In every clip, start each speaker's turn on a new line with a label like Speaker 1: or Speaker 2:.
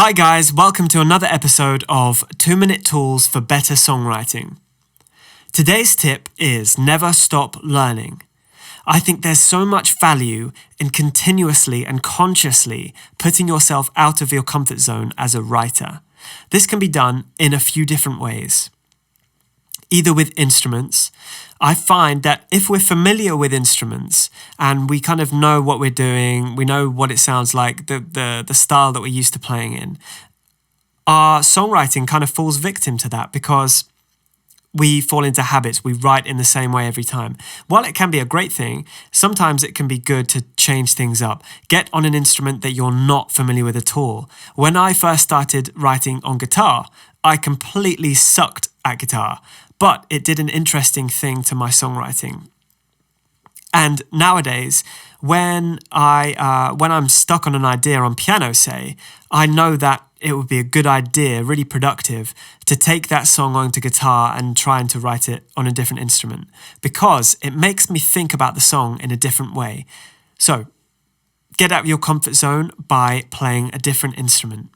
Speaker 1: Hi guys, welcome to another episode of 2-Minute Tools for Better Songwriting. Today's tip is never stop learning. I think there's so much value in continuously and consciously putting yourself out of your comfort zone as a writer. This can be done in a few different ways. Either with instruments. I find that if we're familiar with instruments and we kind of know what we're doing, we know what it sounds like, the style that we're used to playing in, our songwriting kind of falls victim to that because we fall into habits. We write in the same way every time. While it can be a great thing, sometimes it can be good to change things up. Get on an instrument that you're not familiar with at all. When I first started writing on guitar, I completely sucked at guitar. But it did an interesting thing to my songwriting. And nowadays, when I'm stuck on an idea on piano, say, I know that it would be a good idea, really productive, to take that song onto guitar and try and to write it on a different instrument, because it makes me think about the song in a different way. So, get out of your comfort zone by playing a different instrument.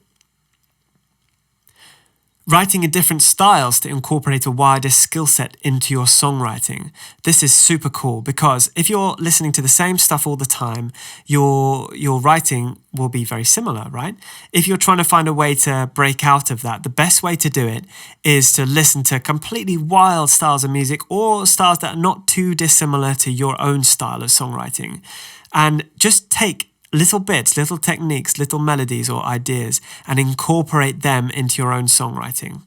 Speaker 1: Writing in different styles to incorporate a wider skill set into your songwriting. This is super cool because if you're listening to the same stuff all the time, your writing will be very similar, right? If you're trying to find a way to break out of that, the best way to do it is to listen to completely wild styles of music or styles that are not too dissimilar to your own style of songwriting. And just take little bits, little techniques, little melodies or ideas, and incorporate them into your own songwriting.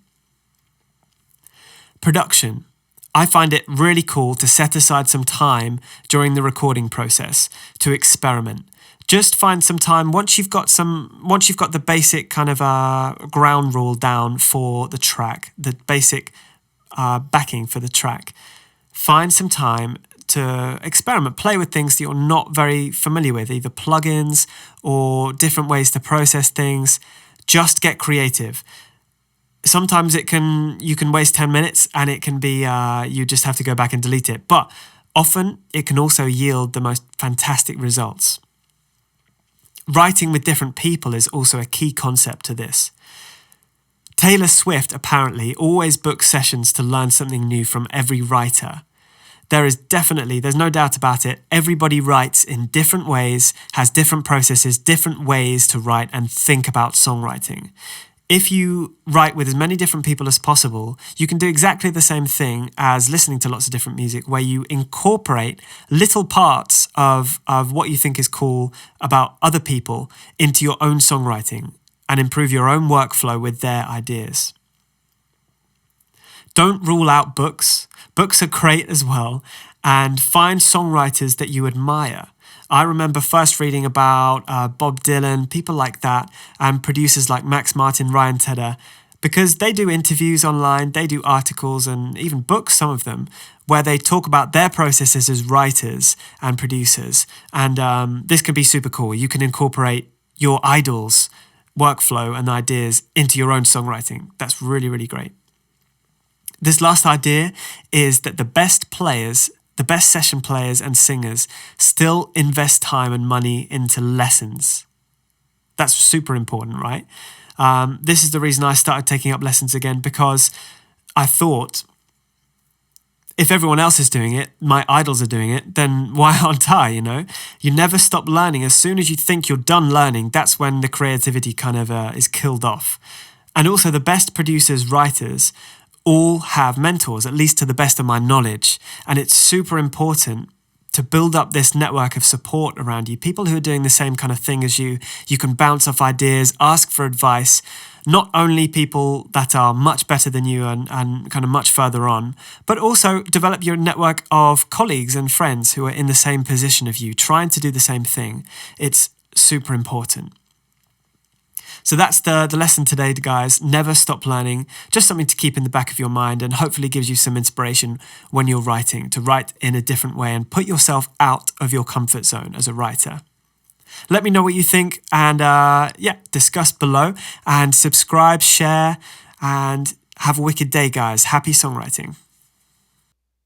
Speaker 1: Production. I find it really cool to set aside some time during the recording process to experiment. Just find some time once you've got the basic kind of ground rule down for the track, the basic backing for the track. Find some time to experiment, play with things that you're not very familiar with, either plugins or different ways to process things. Just get creative. Sometimes you can waste 10 minutes and it can be, you just have to go back and delete it. But often it can also yield the most fantastic results. Writing with different people is also a key concept to this. Taylor Swift apparently always books sessions to learn something new from every writer. There's no doubt about it. Everybody writes in different ways, has different processes, different ways to write and think about songwriting. If you write with as many different people as possible, you can do exactly the same thing as listening to lots of different music, where you incorporate little parts of what you think is cool about other people into your own songwriting and improve your own workflow with their ideas. Don't rule out books. Books are great as well, and find songwriters that you admire. I remember first reading about Bob Dylan, people like that, and producers like Max Martin, Ryan Tedder, because they do interviews online, they do articles and even books, some of them, where they talk about their processes as writers and producers. And this can be super cool. You can incorporate your idols' workflow and ideas into your own songwriting. That's really, really great. This last idea is that the best session players and singers still invest time and money into lessons. That's super important, right? This is the reason I started taking up lessons again, because I thought, if everyone else is doing it, my idols are doing it, then why aren't I, You never stop learning. As soon as you think you're done learning, that's when the creativity kind of is killed off. And also the best producers, writers, all have mentors, at least to the best of my knowledge. And it's super important to build up this network of support around you. People who are doing the same kind of thing as you. You can bounce off ideas, ask for advice. Not only people that are much better than you and kind of much further on, but also develop your network of colleagues and friends who are in the same position of you, trying to do the same thing. It's super important. So that's the lesson today, guys. Never stop learning. Just something to keep in the back of your mind and hopefully gives you some inspiration when you're writing, to write in a different way and put yourself out of your comfort zone as a writer. Let me know what you think and discuss below and subscribe, share, and have a wicked day, guys. Happy songwriting.